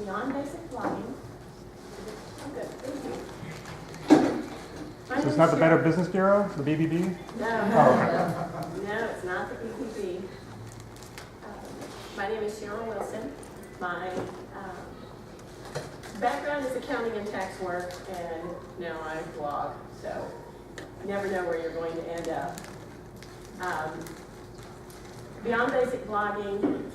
Beyond Basic Blogging. Good, thank you. So it's not the Better Business Bureau, the BBB? No, Oh, no, it's not the BBB. My name is Sherryl Wilson. My background is accounting and tax work, and now I blog, so you never know where you're going to end up. Beyond Basic Blogging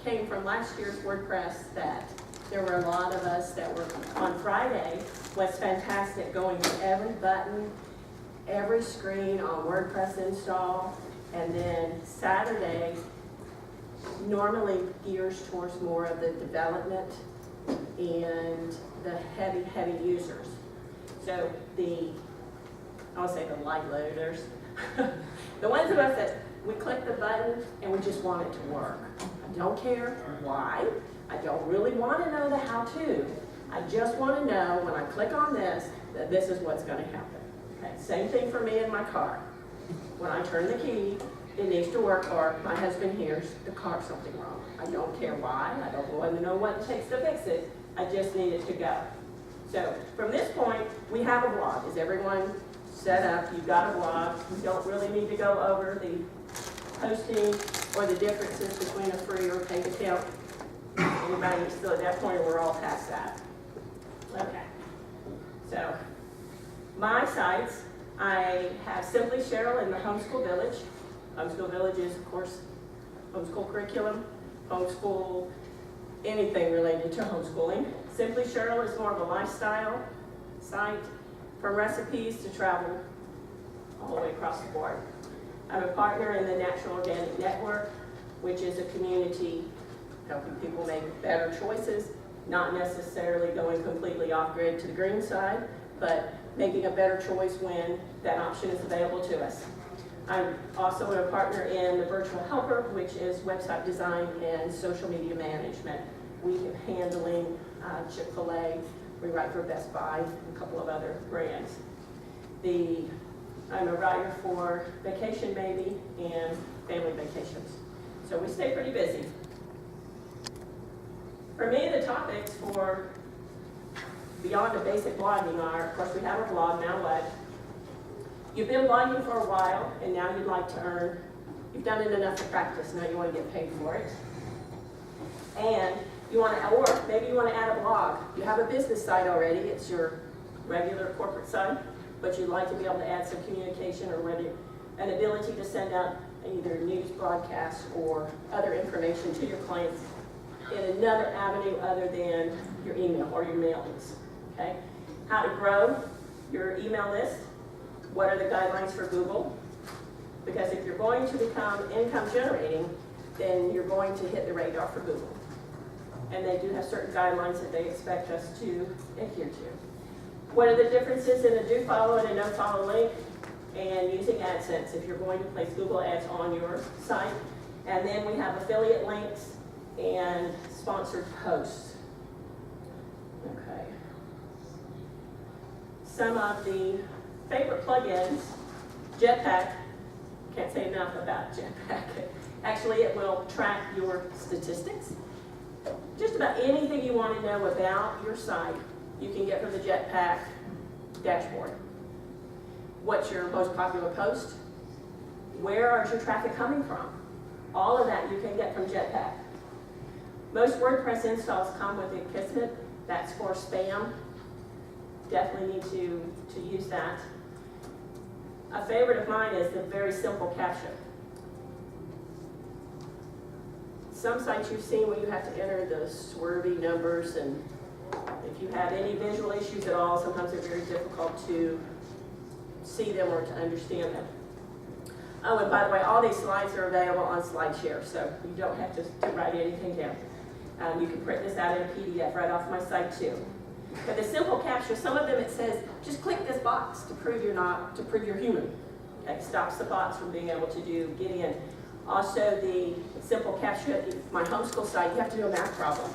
came from last year's WordPress that there were a lot of us that were on Friday was fantastic, going to every button, every screen on WordPress install, and then Saturday normally gears towards more of the development and the heavy users. So I'll say the light loaders, the ones of us that we click the button and we just want it to work. I don't care why. I don't really want to know the how-to. I just want to know when I click on this that this is what's going to happen. Okay? Same thing for me in my car. When I turn the key, it needs to work, or my husband hears the car's something wrong. I don't care why. I don't want to know what it takes to fix it. I just need it to go. So from this point, we have a blog. Is everyone set up? You've got a blog. You don't really need to go over the hosting or the differences between a free or paid account. Anybody still at that point, we're all past that. Okay. So my sites, I have Simply Sherryl in the Homeschool Village. Homeschool Village is, of course, homeschool curriculum, homeschool, anything related to homeschooling. Simply Sherryl is more of a lifestyle site, from recipes to travel, all the way across the board. I'm a partner in the Natural Organic Network, which is a community helping people make better choices, not necessarily going completely off-grid to the green side, but making a better choice when that option is available to us. I'm also a partner in the Virtual Helper, which is website design and social media management. We are handling Chick-fil-A, we write for Best Buy, and a couple of other brands. I'm a writer for Vacation Baby and Family Vacations. So we stay pretty busy. For me, the topics for Beyond the Basic Blogging are, of course, we have a blog, now what? You've been blogging for a while, and now you'd like to earn, you've done it enough to practice, now you want to get paid for it. And you want to, or maybe you want to add a blog. You have a business site already, it's your regular corporate site, but you'd like to be able to add some communication or an ability to send out either news broadcasts or other information to your clients in another avenue other than your email or your mailings, okay? How to grow your email list. What are the guidelines for Google? Because if you're going to become income generating, then you're going to hit the radar for Google. And they do have certain guidelines that they expect us to adhere to. What are the differences in a do follow and a no follow link? And using Adsense if you're going to place Google ads on your site. And then we have affiliate links and sponsored posts. Okay. Some of the favorite plugins, Jetpack, can't say enough about Jetpack. Actually, it will track your statistics. Just about anything you want to know about your site, you can get from the Jetpack dashboard. What's your most popular post? Where is your traffic coming from? All of that you can get from Jetpack. Most WordPress installs come with a Kismet. That's for spam. Definitely need to use that. A favorite of mine is the very simple caption. Some sites you've seen where you have to enter the swervy numbers, and if you have any visual issues at all, sometimes they're very difficult to see them or to understand them. Oh, and by the way, all these slides are available on SlideShare, so you don't have to write anything down. You can print this out in a PDF right off my site too. But the simple capture, some of them it says, just click this box to prove you're human. Okay, stops the bots from being able to get in. Also, the simple capture at my homeschool site, you have to do a math problem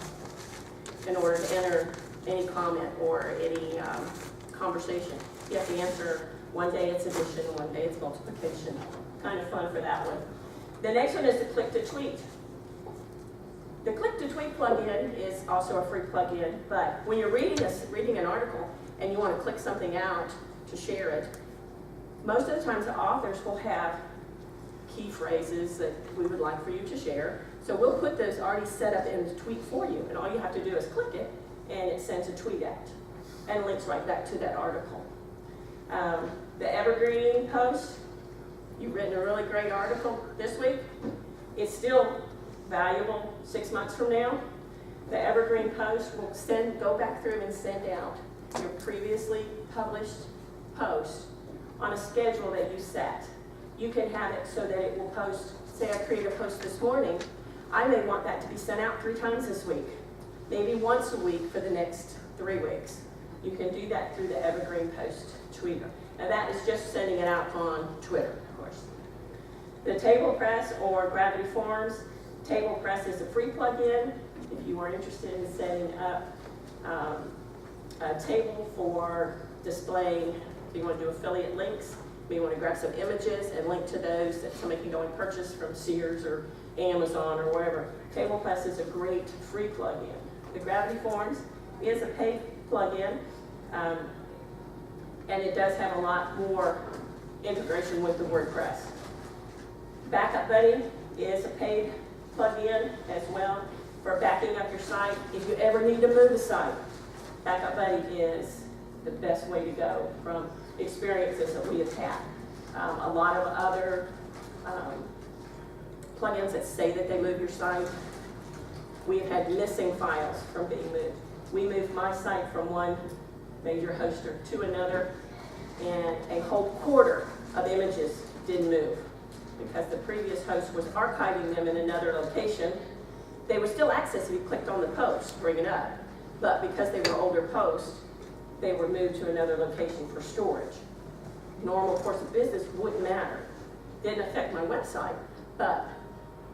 in order to enter any comment or any conversation. You have to answer, one day it's addition, one day it's multiplication. Kind of fun for that one. The next one is to click to tweet. The click-to-tweet plugin is also a free plugin, but when you're reading an article and you want to click something out to share it, most of the times the authors will have key phrases that we would like for you to share. So we'll put those already set up in the tweet for you, and all you have to do is click it, and it sends a tweet out and links right back to that article. The Evergreen Post, you've written a really great article this week. It's still valuable 6 months from now. The Evergreen Post will go back through and send out your previously published post on a schedule that you set. You can have it so that it will post, say I create a post this morning, I may want that to be sent out 3 times this week, maybe once a week for the next 3 weeks. You can do that through the Evergreen Post tweeter. Now that is just sending it out on Twitter, of course. The Table Press or Gravity Forms. Table Press is a free plugin. If you are interested in setting up a table for displaying, if you want to do affiliate links, maybe you want to grab some images and link to those that somebody can go and purchase from Sears or Amazon or wherever. Table Press is a great free plugin. The Gravity Forms is a paid plugin, and it does have a lot more integration with the WordPress. Backup Buddy is a paid plugin as well for backing up your site. If you ever need to move a site, Backup Buddy is the best way to go from experiences that we have had. A lot of other plugins that say that they move your site, we have had missing files from being moved. We moved my site from one major hoster to another, and a whole quarter of images didn't move because the previous host was archiving them in another location. They were still accessed if you clicked on the post, bring it up, but because they were older posts, they were moved to another location for storage. Normal course of business wouldn't matter. Didn't affect my website, but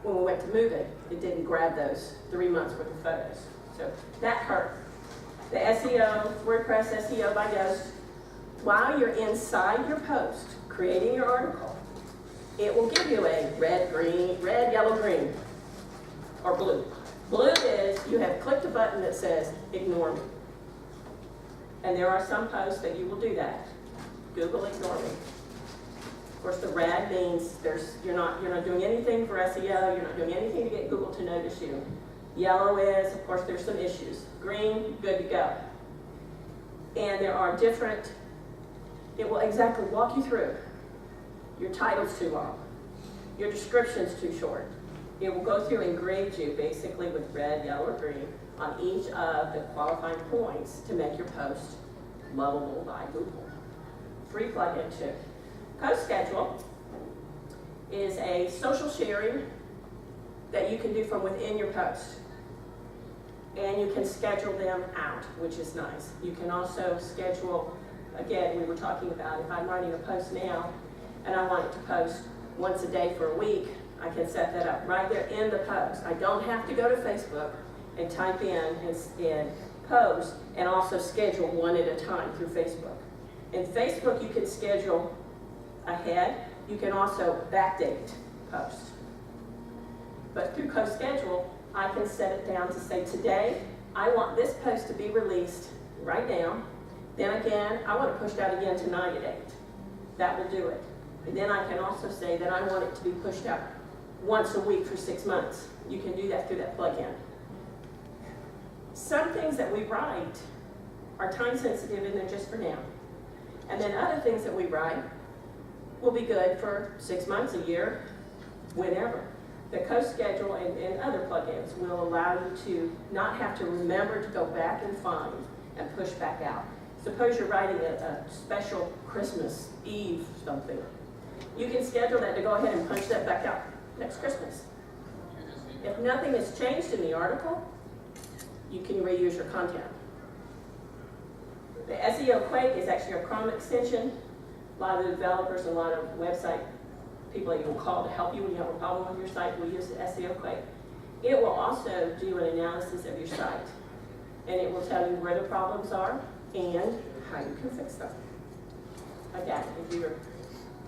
when we went to move it, it didn't grab those 3 months worth of photos. So that hurt. The SEO, WordPress SEO by Ghost, while you're inside your post, creating your article, it will give you a red, yellow, green, or blue. Blue is you have clicked a button that says ignore me. And there are some posts that you will do that. Google ignore me. Of course, the red means you're not doing anything for SEO, you're not doing anything to get Google to notice you. Yellow is, of course, there's some issues. Green, good to go. And there are different, it will exactly walk you through. Your title's too long. Your description's too short. It will go through and grade you basically with red, yellow, or green on each of the qualifying points to make your post lovable by Google. Free plugin too. Post Schedule is a social sharing that you can do from within your post. And you can schedule them out, which is nice. You can also schedule, again, we were talking about if I'm writing a post now and I want it to post once a day for a week, I can set that up right there in the post. I don't have to go to Facebook and type in post and also schedule one at a time through Facebook. In Facebook, you can schedule ahead. You can also backdate posts. But through Post Schedule, I can set it down to say, today, I want this post to be released right now. Then again, I want it pushed out again tonight at 8. That will do it. And then I can also say that I want it to be pushed out once a week for 6 months. You can do that through that plugin. Some things that we write are time sensitive and they're just for now. And then other things that we write will be good for 6 months, a year, whenever. The Post Schedule and other plugins will allow you to not have to remember to go back and find and push back out. Suppose you're writing a special Christmas Eve something. You can schedule that to go ahead and punch that back out next Christmas. If nothing has changed in the article, you can reuse your content. The Seo Quake is actually a Chrome extension. A lot of the developers and a lot of website people that you will call to help you when you have a problem with your site will use the Seo Quake. It will also do an analysis of your site, and it will tell you where the problems are and how you can fix them. Again, if you're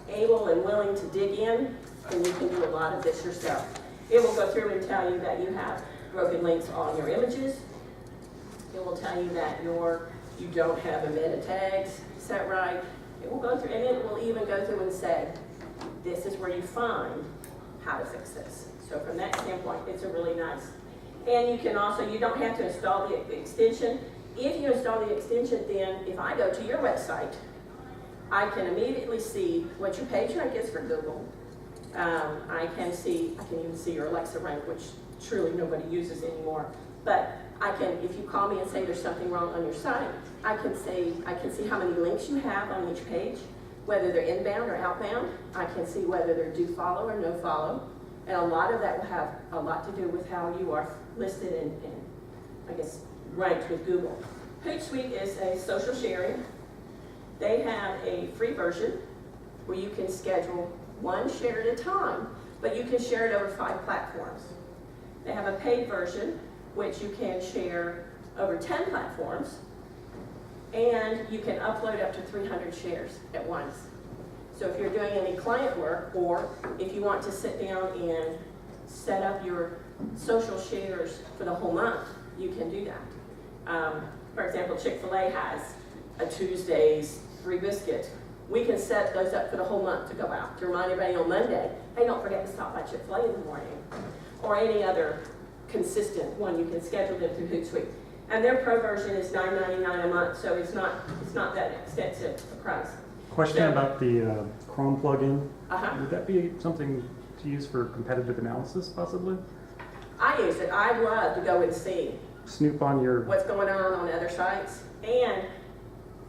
able and willing to dig in, then you can do a lot of this yourself. It will go through and tell you that you have broken links on your images. It will tell you that you don't have a meta tags set right. It will go through, and it will even go through and say, this is where you find how to fix this. So from that standpoint, it's a really nice. And you can also, you don't have to install the extension. If you install the extension, then if I go to your website, I can immediately see what your page rank is for Google. I can even see your Alexa rank, which truly nobody uses anymore. But I can, if you call me and say there's something wrong on your site, I can see how many links you have on each page, whether they're inbound or outbound. I can see whether they're do follow or no follow. And a lot of that will have a lot to do with how you are listed and I guess, ranked with Google. Hootsuite is a social sharing. They have a free version where you can schedule one share at a time, but you can share it over 5 platforms. They have a paid version, which you can share over 10 platforms, and you can upload up to 300 shares at once. So if you're doing any client work, or if you want to sit down and set up your social shares for the whole month, you can do that. For example, Chick-fil-A has a Tuesday's free biscuit. We can set those up for the whole month to go out, to remind everybody on Monday, hey, don't forget to stop by Chick-fil-A in the morning. Or any other consistent one, you can schedule them through Hootsuite. And their pro version is $9.99 a month, so it's not that extensive a price. Question about the Chrome plugin. Uh-huh. Would that be something to use for competitive analysis, possibly? I use it. I love to go and see Snoop on your... what's going on other sites. And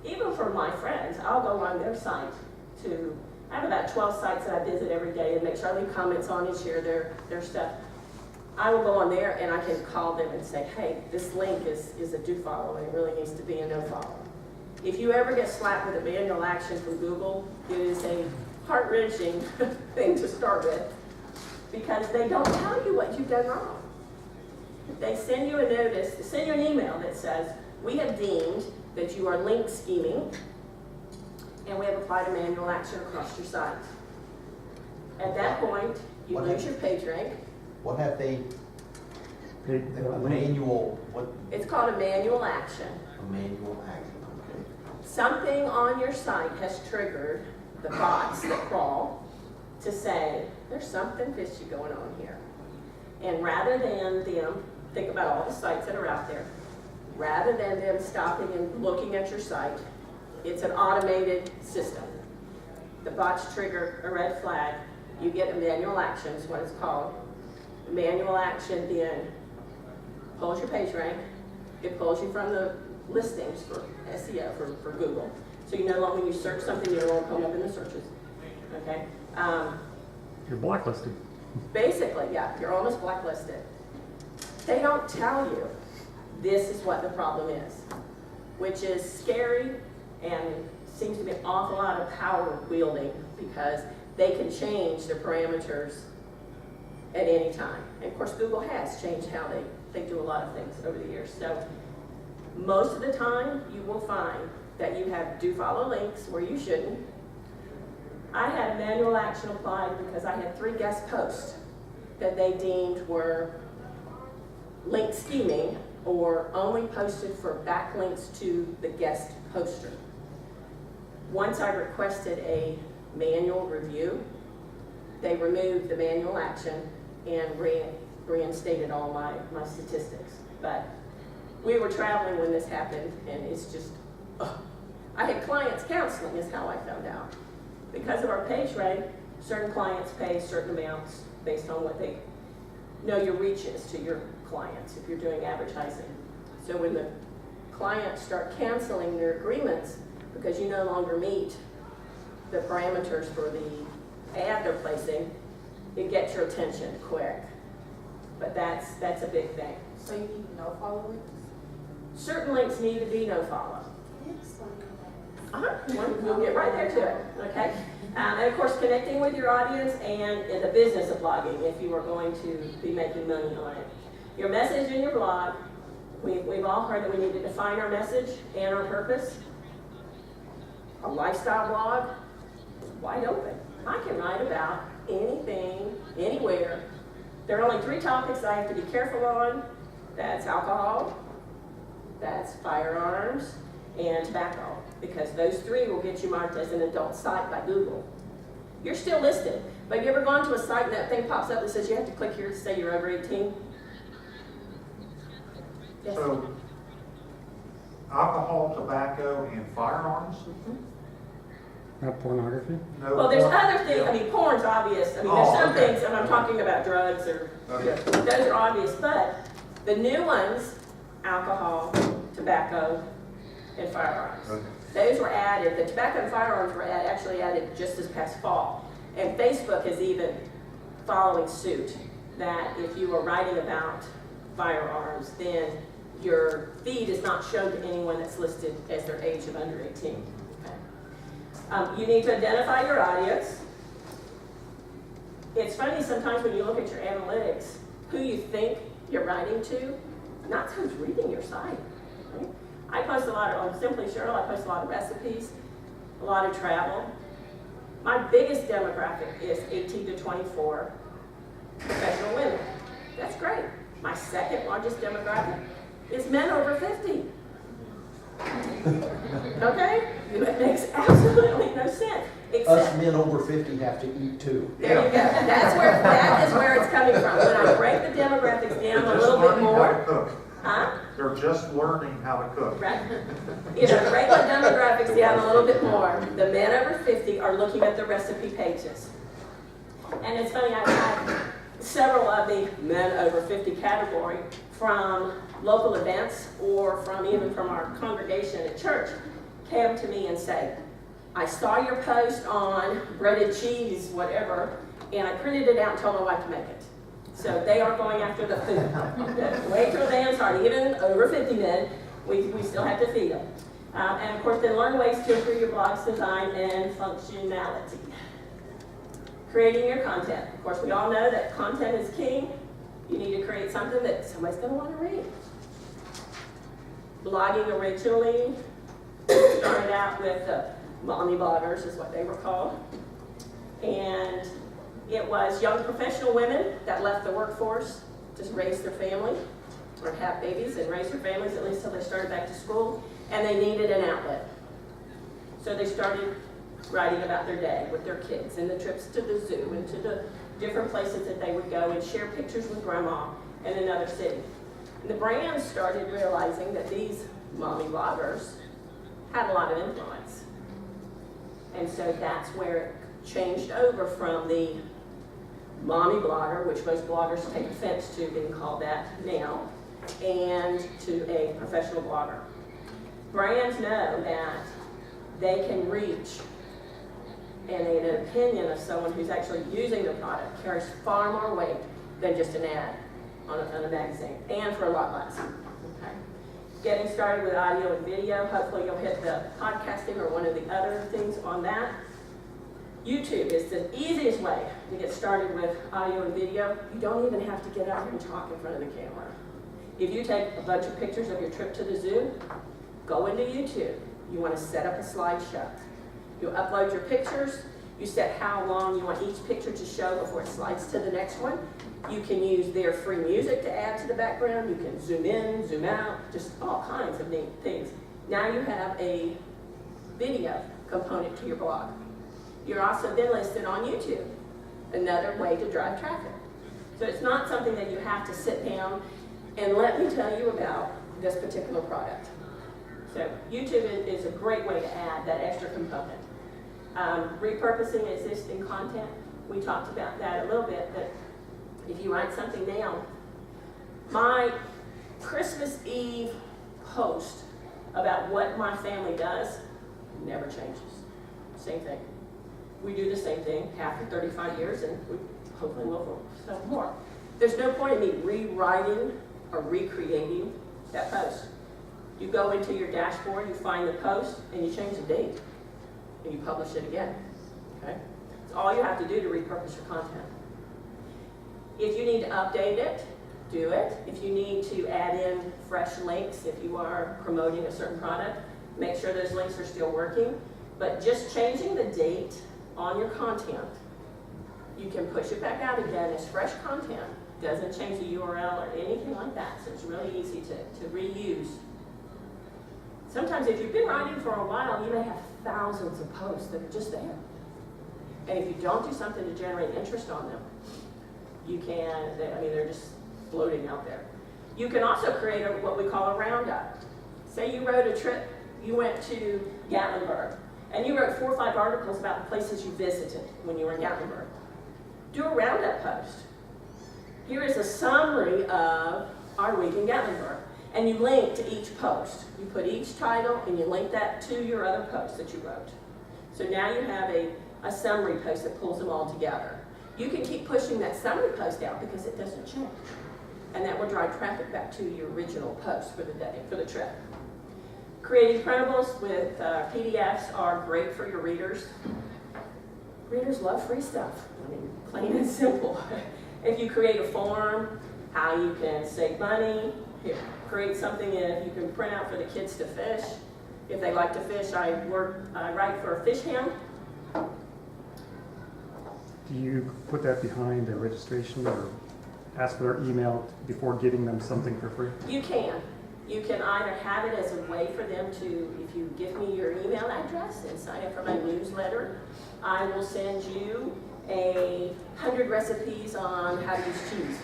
even for my friends, I'll go on their site to, I have about 12 sites that I visit every day and make sure I leave comments on and share their stuff. I will go on there and I can call them and say, hey, this link is a do follow and it really needs to be a no follow. If you ever get slapped with a manual action from Google, it is a heart-wrenching thing to start with because they don't tell you what you've done wrong. They send you a notice, they send you an email that says, we have deemed that you are link scheming and we have applied a manual action across your site. At that point, you lose your page rank. What have they, a link. manual, what, It's called a manual action. a manual action, okay. Something on your site has triggered the bots that crawl to say, there's something fishy going on here. And rather than them, think about all the sites that are out there, rather than them stopping and looking at your site, it's an automated system. The bots trigger a red flag, you get a manual action, is what it's called. Manual action then pulls your page rank, it pulls you from the listings for SEO, for Google. So you no longer, when you search something, you won't come up in the searches, okay? You're blacklisted. Basically, yeah, you're almost blacklisted. They don't tell you this is what the problem is, which is scary and seems to be an awful lot of power wielding because they can change their parameters at any time. And of course, Google has changed how they do a lot of things over the years. So most of the time, you will find that you have do follow links where you shouldn't. I had a manual action applied because I had 3 guest posts that they deemed were link scheming or only posted for backlinks to the guest poster. Once I requested a manual review, they removed the manual action and reinstated all my statistics. But we were traveling when this happened, and it's just, I had clients counseling is how I found out. Because of our page rank, certain clients pay certain amounts based on what they know your reach is to your clients if you're doing advertising. So when the clients start canceling their agreements because you no longer meet the parameters for the ad they're placing, it gets your attention quick. But that's a big thing. So you need no follow links? Certain links need to be no follow. We'll get right there to it, okay? And of course, connecting with your audience and in the business of blogging if you are going to be making money on it. Your message in your blog, we've all heard that we need to define our message and our purpose. A lifestyle blog is wide open. I can write about anything, anywhere. There are only 3 topics I have to be careful on. that's alcohol, that's firearms, and tobacco, because those three will get you marked as an adult site by Google. You're still listed, but have you ever gone to a site and that thing pops up that says you have to click here to say you're over 18? Yes. So, alcohol, tobacco, and firearms? Not pornography? No Well, there's porn? other things, I mean, porn's obvious, I mean, there's Oh, some okay. things, and I'm talking about drugs or, Okay. those are obvious, but the new ones, alcohol, tobacco, and firearms. Okay. Those were added, the tobacco and firearms were actually added just this past fall. And Facebook is even following suit, that if you are writing about firearms, then your feed is not shown to anyone that's listed as their age of under 18. Okay. You need to identify your audience. It's funny sometimes when you look at your analytics, who you think you're writing to, not who's reading your site. Right? I post a lot on Simply Sherryl, I post a lot of recipes, a lot of travel. My biggest demographic is 18 to 24 professional women. That's great. My second largest demographic is men over 50. Okay? It makes absolutely no sense. Us men over 50 have to eat too. There you go. That is where it's coming from. When I break the demographics down a They're just little bit learning how to more, cook. huh? They're just learning how to cook. Right. You know, break the demographics down a little bit more. The men over 50 are looking at the recipe pages. And it's funny, I've had several of the men over 50 category from local events or from even from our congregation at church come to me and say, I saw your post on breaded cheese, whatever, and I printed it out and told my wife to make it. So they are going after the food. Wait till they start, even over 50 men, we still have to feed them. And of course, then learn ways to improve your blog's design and functionality. Creating your content. Of course, we all know that content is king. You need to create something that somebody's going to want to read. Blogging originally started out with mommy bloggers is what they were called. And it was young professional women that left the workforce to raise their family or have babies and raise their families at least till they started back to school, and they needed an outlet. So they started writing about their day with their kids and the trips to the zoo and to the different places that they would go and share pictures with grandma in another city. And the brands started realizing that these mommy bloggers had a lot of influence. And so that's where it changed over from the mommy blogger, which most bloggers take offense to being called that now, and to a professional blogger. Brands know that they can reach, and an opinion of someone who's actually using the product carries far more weight than just an ad on a magazine, and for a lot less. Okay. Getting started with audio and video, hopefully you'll hit the podcasting or one of the other things on that. YouTube is the easiest way to get started with audio and video. You don't even have to get out here and talk in front of the camera. If you take a bunch of pictures of your trip to the zoo, go into YouTube. You want to set up a slideshow. You upload your pictures. You set how long you want each picture to show before it slides to the next one. You can use their free music to add to the background. You can zoom in, zoom out, just all kinds of neat things. Now you have a video component to your blog. You're also then listed on YouTube, another way to drive traffic. So it's not something that you have to sit down and let me tell you about this particular product. So YouTube is a great way to add that extra component. Repurposing existing content, we talked about that a little bit, but if you write something down, my Christmas Eve post about what my family does never changes. Same thing. We do the same thing after 35 years, and we hopefully will for some more. There's no point in me rewriting or recreating that post. You go into your dashboard, you find the post, and you change the date, and you publish it again. Okay? It's all you have to do to repurpose your content. If you need to update it, do it. If you need to add in fresh links, if you are promoting a certain product, make sure those links are still working. But just changing the date on your content, you can push it back out again as fresh content Doesn't change the URL or anything like that, so it's really easy to reuse. Sometimes if you've been writing for a while, you may have thousands of posts that are just there. And if you don't do something to generate interest on them, you can, they're just floating out there. You can also create what we call a roundup. Say you wrote a trip, you went to Gatlinburg, and you wrote 4 or 5 articles about the places you visited when you were in Gatlinburg. Do a roundup post. Here is a summary of our week in Gatlinburg. And you link to each post. You put each title and you link that to your other post that you wrote. So now you have a summary post that pulls them all together. You can keep pushing that summary post out because it doesn't change. And that will drive traffic back to your original post for the day, for the trip. Creating printables with PDFs are great for your readers. Readers love free stuff. Plain and simple. If you create a form, how you can save money, here, create something if you can print out for the kids to fish. If they like to fish, I write for a fish ham. Do you put that behind a registration or ask for their email before giving them something for free? You can. You can either have it as a way for them to, if you give me your email address and sign up for my newsletter, I will send you 100 recipes on how to use cheese.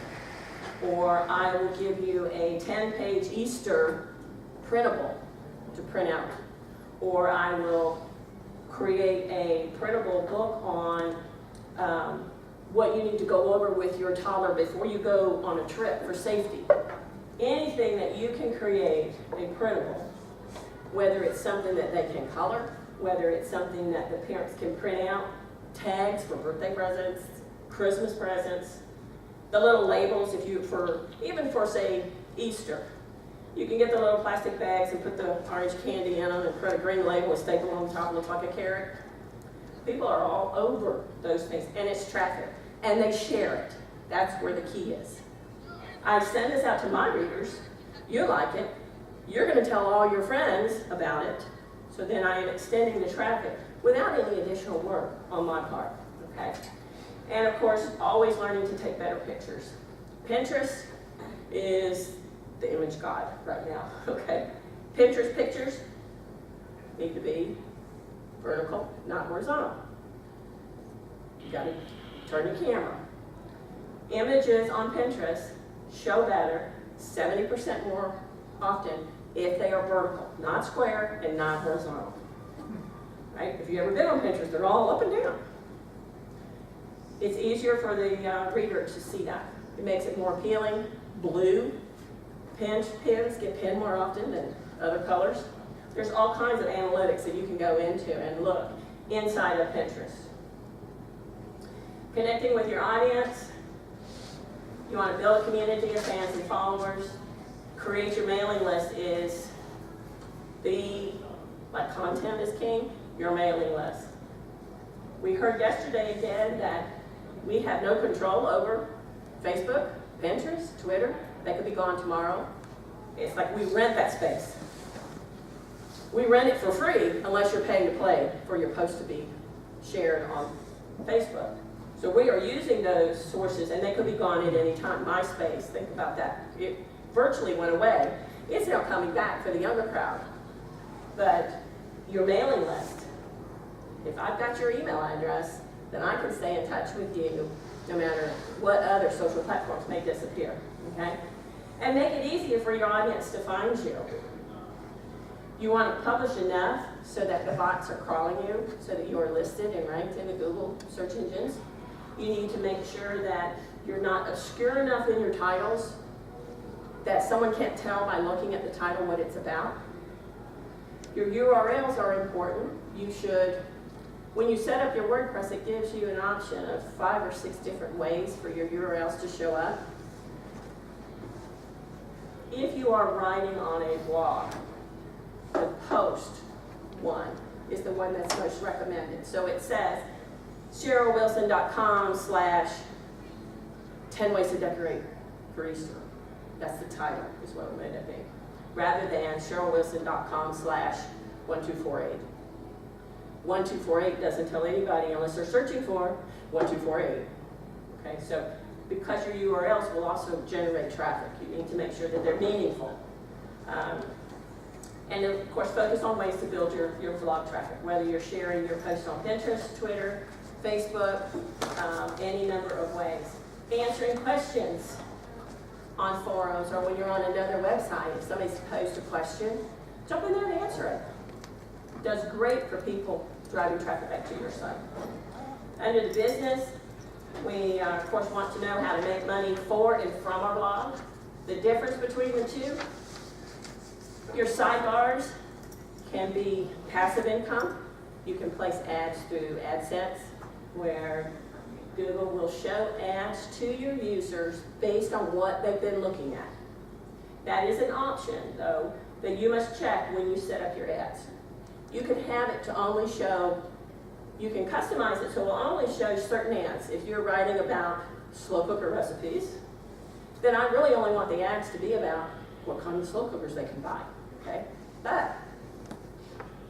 Or I will give you a 10-page Easter printable to print out. Or I will create a printable book on what you need to go over with your toddler before you go on a trip for safety. Anything that you can create a printable, whether it's something that they can color, whether it's something that the parents can print out, tags for birthday presents, Christmas presents, the little labels, even for say Easter. You can get the little plastic bags and put the orange candy in them and put a green label and staple on the top and look like a carrot. People are all over those things, and it's traffic, and they share it. That's where the key is. I send this out to my readers. You like it. You're going to tell all your friends about it. So then I am extending the traffic without any additional work on my part. Okay. And of course, always learning to take better pictures. Pinterest is the image god right now. Okay. Pinterest pictures need to be vertical, not horizontal. You got to turn your camera. Images on Pinterest show better 70% more often if they are vertical, not square and not horizontal. Right? If you've ever been on Pinterest, they're all up and down. It's easier for the reader to see that. It makes it more appealing. Blue pins get pinned more often than other colors. There's all kinds of analytics that you can go into and look inside of Pinterest. Connecting with your audience. You want to build a community of fans and followers. Create your mailing list is like content is king, your mailing list. We heard yesterday again that we have no control over Facebook, Pinterest, Twitter. They could be gone tomorrow. It's like we rent that space. We rent it for free unless you're paying to play for your post to be shared on Facebook. So we are using those sources, and they could be gone at any time. MySpace, think about that. It virtually went away. It's now coming back for the younger crowd. But your mailing list, if I've got your email address, then I can stay in touch with you no matter what other social platforms may disappear, okay? And make it easier for your audience to find you. You want to publish enough so that the bots are crawling you, so that you are listed and ranked in the Google search engines. You need to make sure that you're not obscure enough in your titles that someone can't tell by looking at the title what it's about. Your URLs are important. You should, when you set up your WordPress, it gives you an option of 5 or 6 different ways for your URLs to show up. If you are writing on a blog, the post one is the one that's most recommended. So it says SherrylWilson.com/10 ways to decorate for Easter. That's the title, is what it made it be. Rather than SherrylWilson.com/1248. 1248 doesn't tell anybody unless they're searching for 1248. Okay, so because your URLs will also generate traffic. You need to make sure that they're meaningful. And of course, focus on ways to build your blog traffic, whether you're sharing your posts on Pinterest, Twitter, Facebook, any number of ways. Answering questions on forums or when you're on another website. If somebody's posed a question, jump in there and answer it. Does great for people driving traffic back to your site. Under the business, we of course want to know how to make money for and from our blog. The difference between the two, your sidebars can be passive income. You can place ads through Adsense where Google will show ads to your users based on what they've been looking at. That is an option, though, that you must check when you set up your ads. You can have it to only show, you can customize it so it will only show certain ads. If you're writing about slow cooker recipes, then I really only want the ads to be about what kind of slow cookers they can buy, okay? But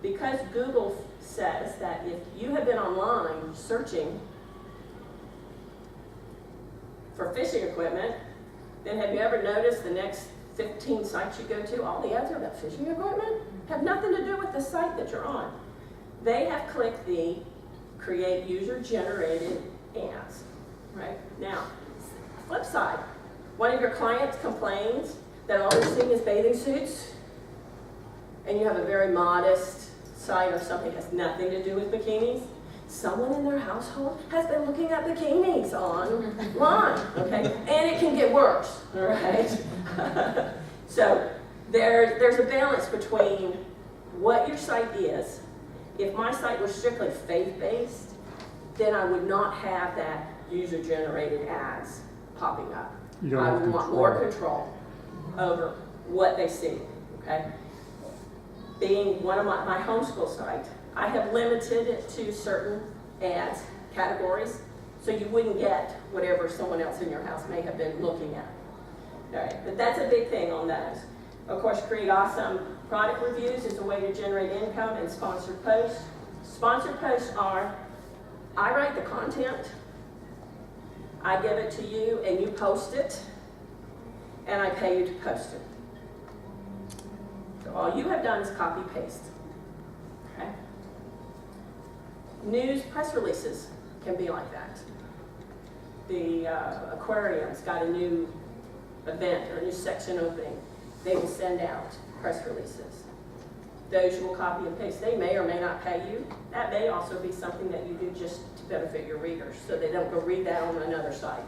because Google says that if you have been online searching for fishing equipment, then have you ever noticed the next 15 sites you go to, all the ads are about fishing equipment? Have nothing to do with the site that you're on. They have clicked the create user-generated ads, right? Now, flip side, one of your clients complains that all they're seeing is bathing suits, and you have a very modest site or something that has nothing to do with bikinis. Someone in their household has been looking at bikinis online, okay? And it can get worse, all right? So there's a balance between what your site is. If my site was strictly faith-based, then I would not have that user-generated ads popping up. You don't I have would want control. more control over what they see, okay? Being one of my homeschool site, I have limited it to certain ads, categories, so you wouldn't get whatever someone else in your house may have been looking at. All right, but that's a big thing on those. Of course, create awesome product reviews is a way to generate income, and sponsored posts. Sponsored posts are, I write the content, I give it to you, and you post it, and I pay you to post it. So all you have done is copy paste. Okay? News press releases can be like that. The aquarium's got a new event or a new section opening. They will send out press releases. Those you will copy and paste. They may or may not pay you. That may also be something that you do just to benefit your readers so they don't go read that on another site.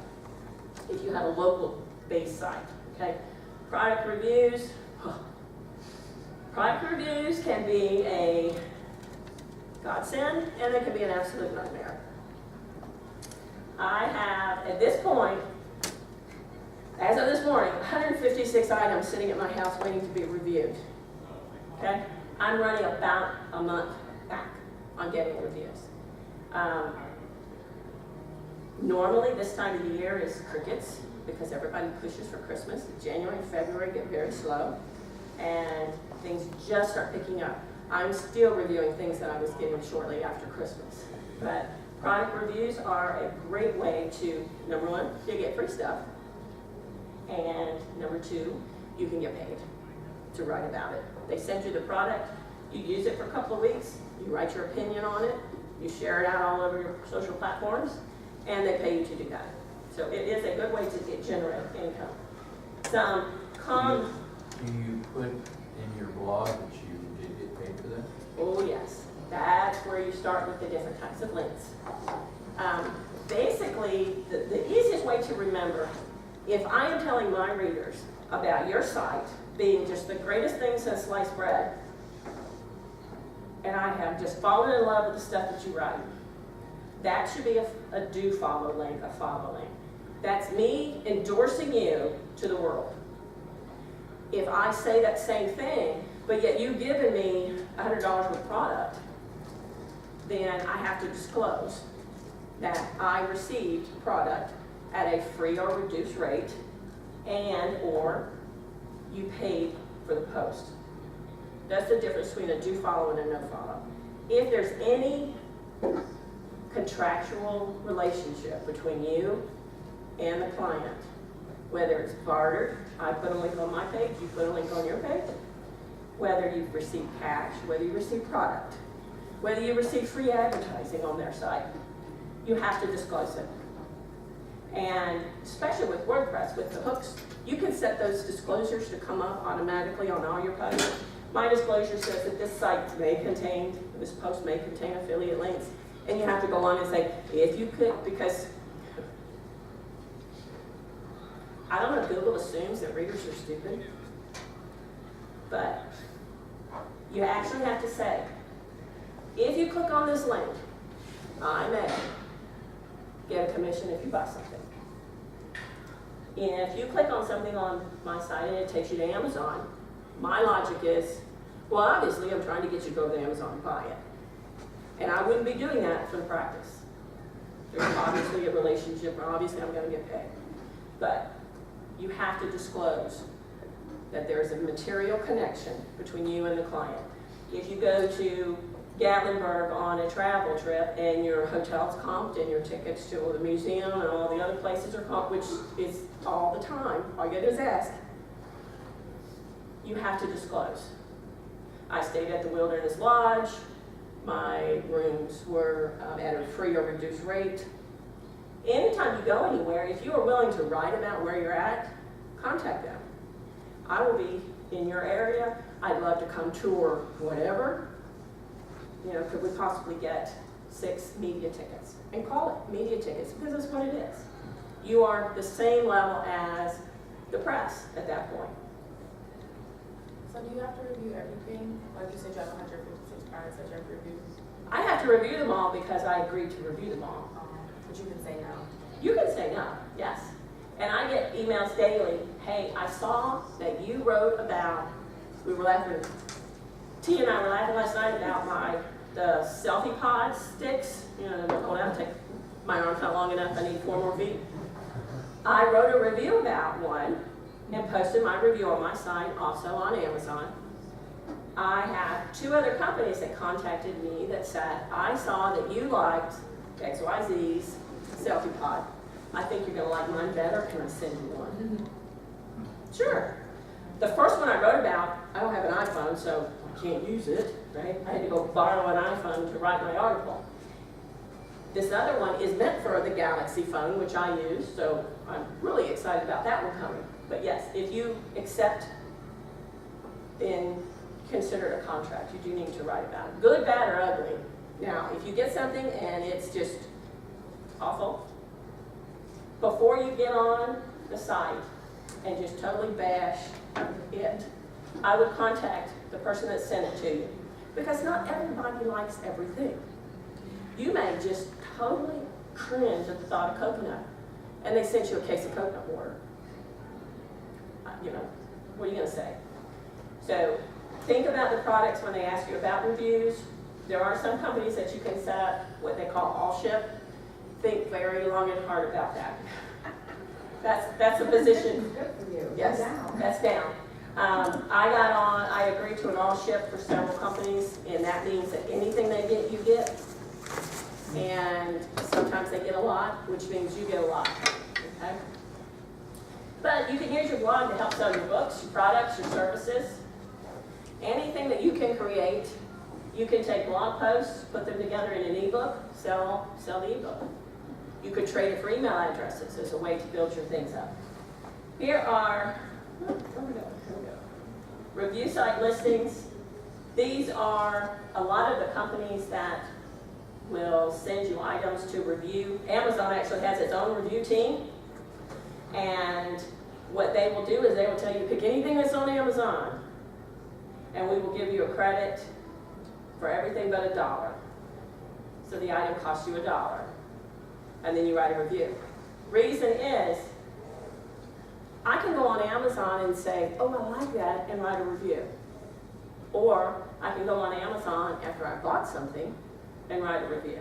If you have a local based site, okay? Product reviews. Product reviews can be a godsend, and they can be an absolute nightmare. I have, at this point, as of this morning, 156 items sitting at my house waiting to be reviewed. Okay? I'm running about a month back on getting reviews. Normally, this time of the year is crickets because everybody pushes for Christmas. January and February get very slow, and things just start picking up. I'm still reviewing things that I was getting shortly after Christmas. But product reviews are a great way to, number one, you get free stuff, and number two, you can get paid to write about it. They send you the product, you use it for a couple of weeks, you write your opinion on it, you share it out all over your social platforms, and they pay you to do that. So it is a good way to generate income. Do you put in your blog that you did get paid for that? Oh yes, that's where you start with the different types of links. Basically, the easiest way to remember, if I am telling my readers about your site being just the greatest thing since sliced bread, and I have just fallen in love with the stuff that you write, that should be a do follow link, a follow link. That's me endorsing you to the world. If I say that same thing, but yet you've given me $100 worth of product, then I have to disclose that I received product at a free or reduced rate, and or you paid for the post. That's the difference between a do follow and a no follow. If there's any contractual relationship between you and the client. Whether it's bartered, I put a link on my page, you put a link on your page. Whether you've received cash, whether you receive product, whether you receive free advertising on their site, you have to disclose it. And especially with WordPress, with the hooks, you can set those disclosures to come up automatically on all your posts. My disclosure says that this site may contain, this post may contain affiliate links, and you have to go on and say, if you could, because I don't know if Google assumes that readers are stupid, but you actually have to say, if you click on this link, I may get a commission if you buy something. If you click on something on my site and it takes you to Amazon, my logic is, well, obviously I'm trying to get you to go to Amazon and buy it. And I wouldn't be doing that for the practice. There's obviously a relationship, and obviously I'm going to get paid. But you have to disclose that there's a material connection between you and the client. If you go to Gatlinburg on a travel trip and your hotel's comped and your tickets to the museum and all the other places are comped, which is all the time, all you gotta do is ask, you have to disclose. I stayed at the Wilderness Lodge. My rooms were at a free or reduced rate. Anytime you go anywhere, if you are willing to write about where you're at, contact them. I will be in your area. I'd love to come tour whatever. You know, could we possibly get 6 media tickets? And call it media tickets because that's what it is. You are the same level as the press at that point. So do you have to review everything? Like you said, you have 156 products that you have to review. I have to review them all because I agreed to review them all. But you can say no. You can say no, yes. And I get emails daily, hey, I saw that you wrote about, we were laughing, T and I were laughing last night about the selfie pod sticks. You know, they're going out, take, my arm's not long enough, I need 4 more feet. I wrote a review about one and posted my review on my site, also on Amazon. I have 2 other companies that contacted me that said, I saw that you liked XYZ's selfie pod. I think you're gonna like mine better, can I send you one? Sure. The first one I wrote about, I don't have an iPhone, so I can't use it, right? I had to go borrow an iPhone to write my article. This other one is meant for the Galaxy phone, which I use, so I'm really excited about that one coming. But yes, if you accept and consider it a contract, you do need to write about it. Good, bad, or ugly. Now, if you get something and it's just awful, before you get on the site and just totally bash it, I would contact the person that sent it to you. Because not everybody likes everything. You may just totally cringe at the thought of coconut, and they sent you a case of coconut water. You know, what are you gonna say? So think about the products when they ask you about reviews. There are some companies that you can set up what they call all ship. Think very long and hard about that. That's a position. Good for you. Yes, Down. that's down. I agreed to an all ship for several companies, and that means that anything they get, you get. And sometimes they get a lot, which means you get a lot, okay? But you can use your blog to help sell your books, your products, your services. Anything that you can create, you can take blog posts, put them together in an ebook, sell the ebook. You could trade it for email addresses as a way to build your things up. Here are, where we go? Review site listings. These are a lot of the companies that will send you items to review. Amazon actually has its own review team. And what they will do is they will tell you, pick anything that's on Amazon, and we will give you a credit for everything but $1. So the item costs you $1. And then you write a review. Reason is, I can go on Amazon and say, oh, I like that, and write a review. Or I can go on Amazon after I bought something and write a review.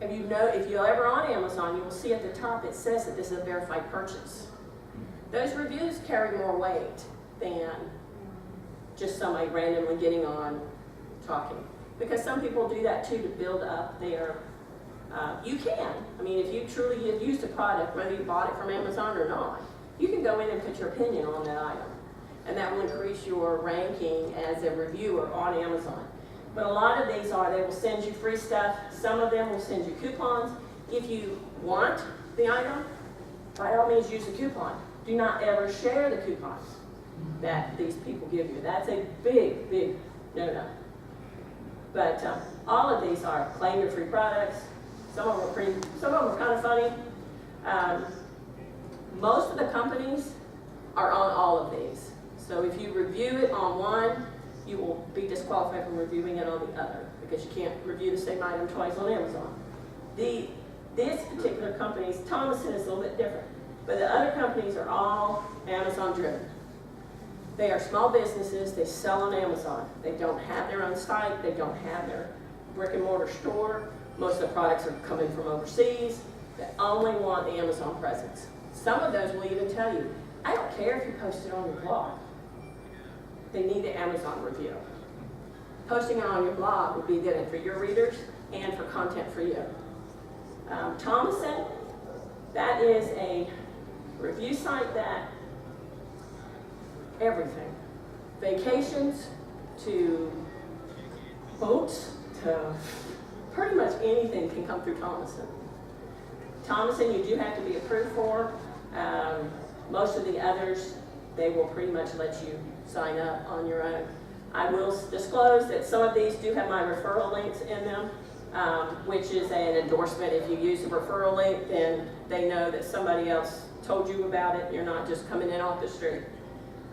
If you're ever on Amazon, you will see at the top it says that this is a verified purchase. Those reviews carry more weight than just somebody randomly getting on talking. Because some people do that too to build up their You can. I mean, if you truly have used a product, whether you bought it from Amazon or not, you can go in and put your opinion on that item. And that will increase your ranking as a reviewer on Amazon. But a lot of these they will send you free stuff. Some of them will send you coupons. If you want the item, by all means use a coupon. Do not ever share the coupons that these people give you. That's a big, big no-no. But all of these are claim your free products. Some of them are kind of funny. Most of the companies are on all of these. So if you review it on one, you will be disqualified from reviewing it on the other because you can't review the same item twice on Amazon. This particular company's, Thomason is a little bit different, but the other companies are all Amazon driven. They are small businesses, they sell on Amazon. They don't have their own site, they don't have their brick and mortar store. Most of the products are coming from overseas. They only want the Amazon presence. Some of those will even tell you, I don't care if you post it on your blog. They need the Amazon review. Posting it on your blog would be good for your readers and for content for you. Thomason, that is a review site that everything, vacations to boats to pretty much anything can come through Thomason. Thomason you do have to be approved for. Most of the others, they will pretty much let you sign up on your own. I will disclose that some of these do have my referral links in them, which is an endorsement. If you use a referral link, then they know that somebody else told you about it. You're not just coming in off the street.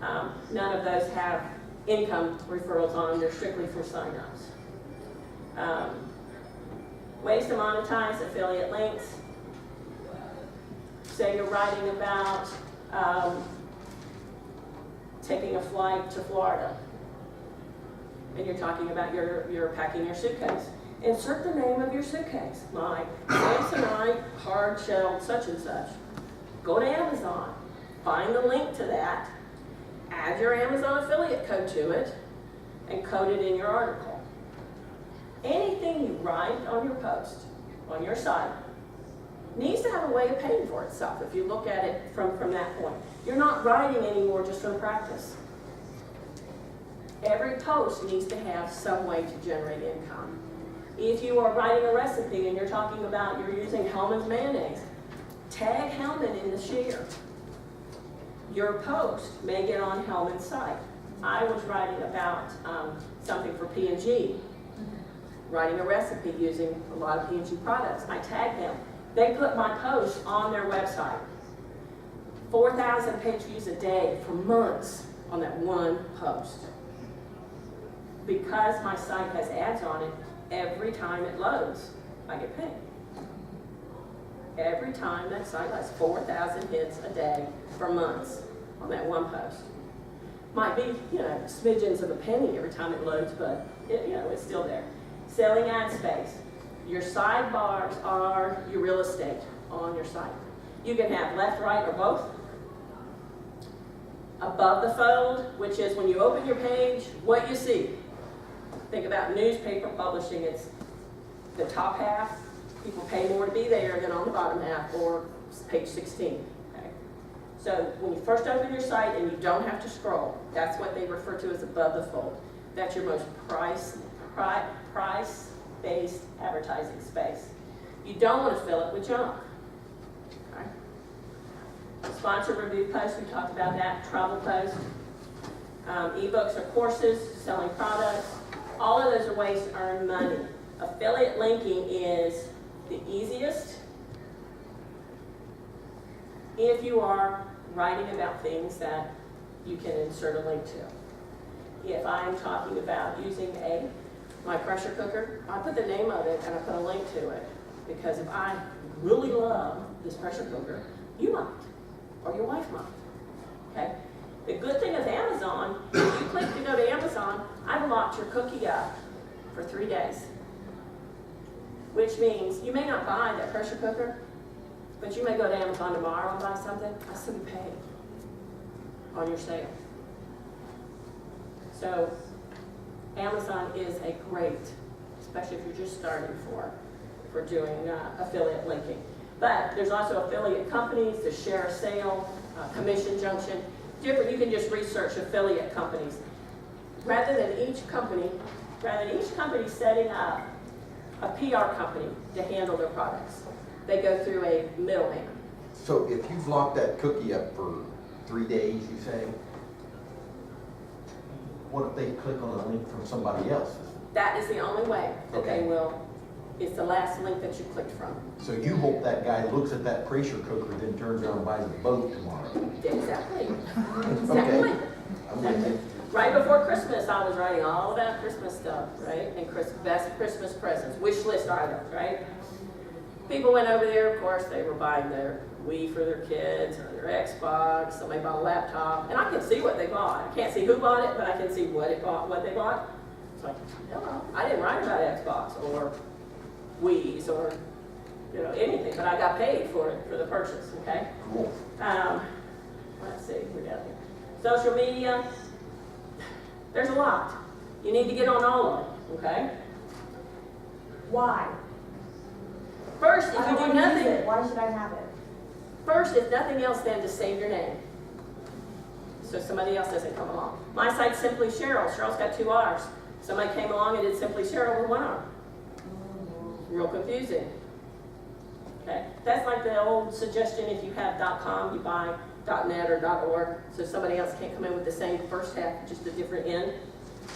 None of those have income referrals on them. They're strictly for sign-ups. Ways to monetize affiliate links. Say you're writing about taking a flight to Florida, and you're talking about you're packing your suitcase. Insert the name of your suitcase. My Samsonite hard-shelled such and such. Go to Amazon, find the link to that, add your Amazon affiliate code to it, and code it in your article. Anything you write on your post, on your site, needs to have a way of paying for itself if you look at it from that point. You're not writing anymore just from practice. Every post needs to have some way to generate income. If you are writing a recipe and you're talking about you're using Hellmann's mayonnaise, tag Hellmann in the share. Your post may get on Hellmann's site. I was writing about something for P&G, writing a recipe using a lot of P&G products. I tagged them. They put my post on their website. 4,000 page views a day for months on that one post. Because my site has ads on it, every time it loads, I get paid. Every time that site has 4,000 hits a day for months on that one post. Might be, smidgens of a penny every time it loads, but it's still there. Selling ad space. Your sidebars are your real estate on your site. You can have left, right, or both. Above the fold, which is when you open your page, what you see. Think about newspaper publishing. It's the top half. People pay more to be there than on the bottom half, or page 16. Okay? So when you first open your site and you don't have to scroll, that's what they refer to as above the fold. That's your most price-based advertising space. You don't want to fill it with junk. Okay? Sponsor review posts, we talked about that. Travel posts, ebooks or courses, selling products. All of those are ways to earn money. Affiliate linking is the easiest if you are writing about things that you can insert a link to. If I'm talking about using my pressure cooker, I put the name of it and I put a link to it. Because if I really love this pressure cooker, you might, or your wife might. Okay? The good thing is Amazon, if you click to go to Amazon, I've locked your cookie up for 3 days. Which means you may not buy that pressure cooker, but you may go to Amazon tomorrow and buy something. I still be paid on your sale. So Amazon is a great, especially if you're just starting for for doing affiliate linking. But there's also affiliate companies, the share a sale, commission junction, different. You can just research affiliate companies. Rather than each company setting up a PR company to handle their products, they go through a middleman. So if you've locked that cookie up for 3 days, you say, what if they click on a link from somebody else? That is the only way that they Okay. will. It's the last link that you clicked from. So you hope that guy looks at that pressure cooker, then turns around and buys a boat tomorrow. Exactly. Okay. Exactly. I'm with you. Right before Christmas, I was writing all about Christmas stuff, right? And best Christmas presents, wish list items, right? People went over there, of course, they were buying their Wii for their kids, or their Xbox, somebody bought a laptop, and I can see what they bought. I can't see who bought it, but I can see what they bought. It's like, hello, I didn't write about Xbox, or Wii's, or, anything, but I got paid for it, for the purchase, okay? Cool. Let's see, we got here. Social media, there's a lot. You need to get on all of them, okay? Why? First, if I you don't do want to use nothing, it. Why should I have it? first, if nothing else, then to save your name. So somebody else doesn't come along. My site's Simply Sherryl. Cheryl's got 2 R's. Somebody came along and did Simply Sherryl with 1 R. Real confusing. Okay? That's like the old suggestion, if you have .com, you buy .net or .org, so somebody else can't come in with the same first half, just a different end.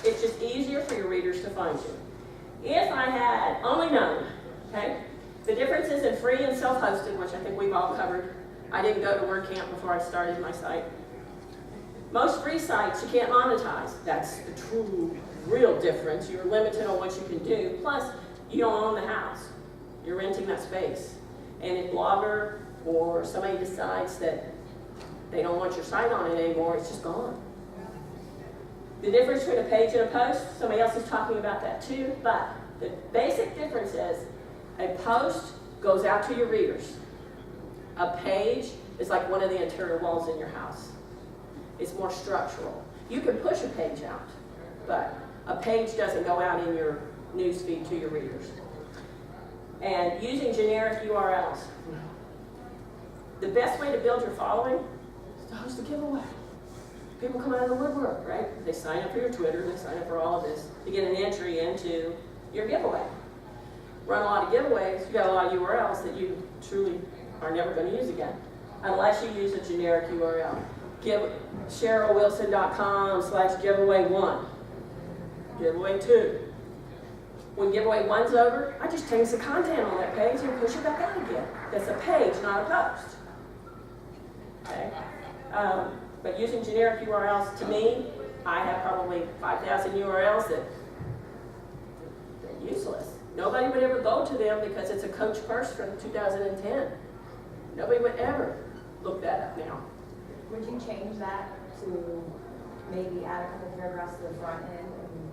It's just easier for your readers to find you. If I had only known, okay, the differences in free and self-hosted, which I think we've all covered. I didn't go to WordCamp before I started my site. Most free sites you can't monetize. That's the true, real difference. You're limited on what you can do. Plus, you don't own the house. You're renting that space. And if Blogger or somebody decides that they don't want your site on it anymore, it's just gone. The difference between a page and a post, somebody else is talking about that too, but the basic difference is a post goes out to your readers. A page is like one of the interior walls in your house. It's more structural. You can push a page out, but a page doesn't go out in your newsfeed to your readers. And using generic URLs. The best way to build your following is to host a giveaway. People come out of the woodwork, right? They sign up for your Twitter, they sign up for all of this to get an entry into your giveaway. Run a lot of giveaways, you got a lot of URLs that you truly are never going to use again, unless you use a generic URL. SherrylWilson.com/giveaway1. Giveaway 2. When giveaway 1's over, I just change the content on that page and push it back out again. That's a page, not a post. Okay? But using generic URLs, to me, I have probably 5,000 URLs that they're useless. Nobody would ever go to them because it's a Coach purse from 2010. Nobody would ever look that up now. Would you change that to maybe add a couple paragraphs to the front end and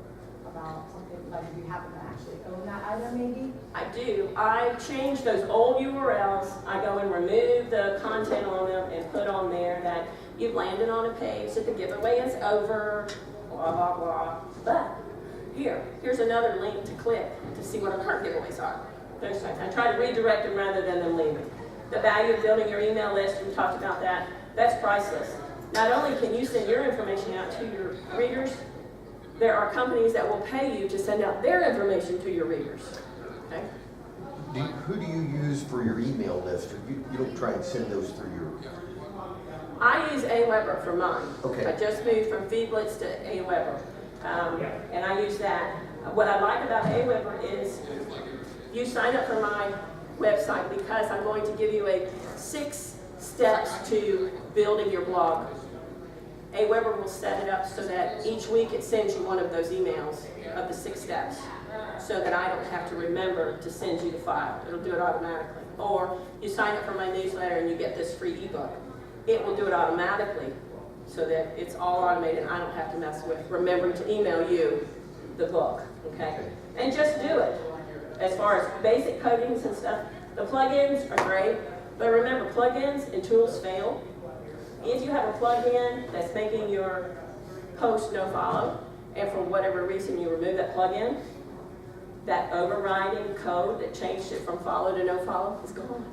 about something, like if you happen to actually own that item maybe? I do. I change those old URLs. I go and remove the content on them and put on there that you've landed on a page, that the giveaway is over, blah, blah, blah. But here's another link to click to see what our current giveaways are. Those types. I try to redirect them rather than them leaving. The value of building your email list, we talked about that. That's priceless. Not only can you send your information out to your readers, there are companies that will pay you to send out their information to your readers. Okay? Who do you use for your email list? Or you don't try and send those through your... I use Aweber for mine. Okay. I just moved from Feedblitz to Aweber, and I use that. What I like about Aweber is you sign up for my website because I'm going to give you 6 steps to building your blog. Aweber will set it up so that each week it sends you one of those emails of the 6 steps so that I don't have to remember to send you the file. It'll do it automatically. Or you sign up for my newsletter and you get this free ebook. It will do it automatically so that it's all automated and I don't have to mess with remembering to email you the book, okay? And just do it. As far as basic codings and stuff, the plugins are great, but remember, plugins and tools fail. If you have a plugin that's making your post no follow, and for whatever reason you remove that plugin, that overriding code that changed it from follow to no follow is gone.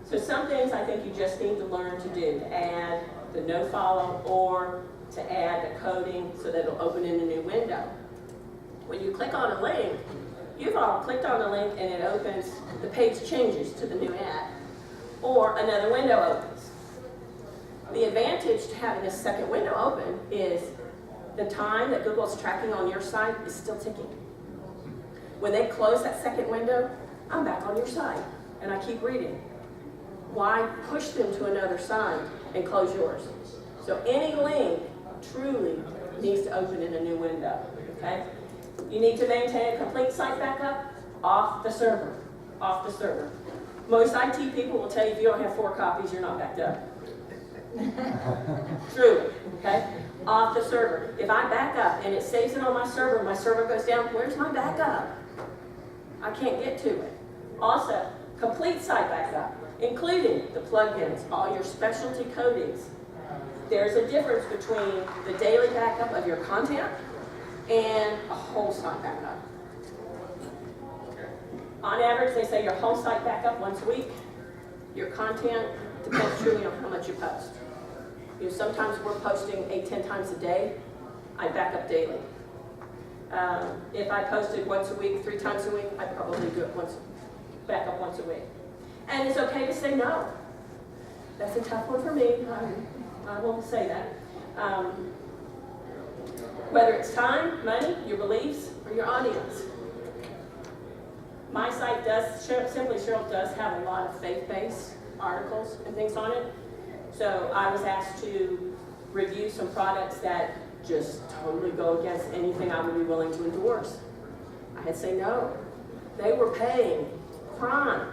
So some things I think you just need to learn to do, to add the no follow or to add the coding so that it'll open in a new window. When you click on a link, you've all clicked on the link and it opens, the page changes to the new ad, or another window opens. The advantage to having a second window open is the time that Google's tracking on your site is still ticking. When they close that second window, I'm back on your site and I keep reading. Why push them to another site and close yours? So any link truly needs to open in a new window, okay? You need to maintain a complete site backup off the server, off the server. Most IT people will tell you if you don't have 4 copies, you're not backed up. Truly, okay? Off the server. If I back up and it saves it on my server goes down, where's my backup? I can't get to it. Also, complete site backup, including the plugins, all your specialty codings. There's a difference between the daily backup of your content and a whole site backup. On average, they say your whole site backup once a week. Your content depends truly on how much you post. You know, sometimes we're posting 8-10 times a day. I back up daily. If I posted once a week, 3 times a week, I'd probably do it back up once a week. And it's okay to say no. That's a tough one for me. I won't say that. Whether it's time, money, your beliefs, or your audience. My site does, Simply Sherryl does have a lot of faith-based articles and things on it. So I was asked to review some products that just totally go against anything I would be willing to endorse. I had to say no. They were paying prime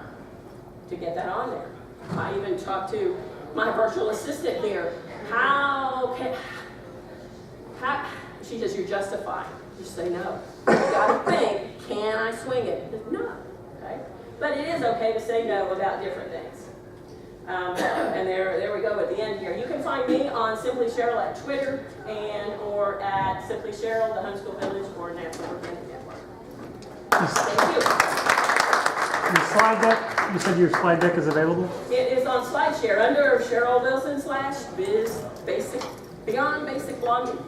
to get that on there. I even talked to my virtual assistant here. She says, you're justified. You say no. You gotta think, can I swing it? No, okay? But it is okay to say no about different things. And there we go at the end here. You can find me on Simply Sherryl at Twitter or at Simply Sherryl, the Homeschool Village, or National Organic Network. Thank you. Your slide deck, you said your slide deck is available? It is on SlideShare under Sherryl Wilson / biz basic, beyond basic blogging.